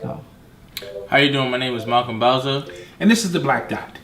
go. How you doing? My name is Malcolm Bowser. And this is the Black Dot.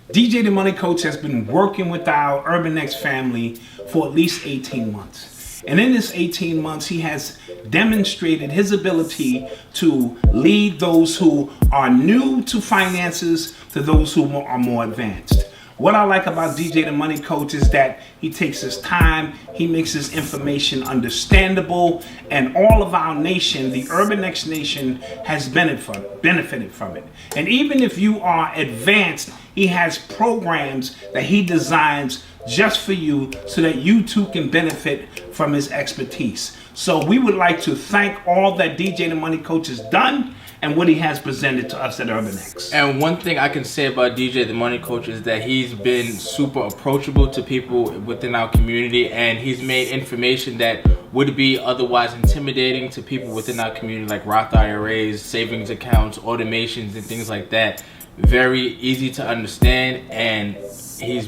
DJ the Money Coach has been working with our Urban X family for at least 18 months. And in this 18 months, he has demonstrated his ability to lead those who are new to finances to those who are more advanced. What I like about DJ the Money Coach is that he takes his time, he makes his information understandable, and all of our nation, the Urban X Nation, has benefited from it. And even if you are advanced, he has programs that he designs just for you so that you too can benefit from his expertise. So we would like to thank all that DJ the Money Coach has done and what he has presented to us at Urban X. And one thing I can say about DJ the Money Coach is that he's been super approachable to people within our community, and he's made information that would be otherwise intimidating to people within our community, like Roth IRAs, savings accounts, automations, and things like that, very easy to understand, and he's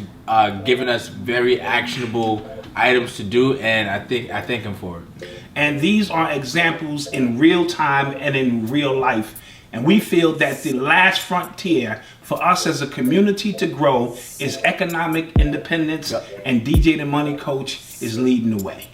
given us very actionable items to do, and I thank him for it. And these are examples in real time and in real life. And we feel that the last frontier for us as a community to grow is economic independence, and DJ the Money Coach is leading the way.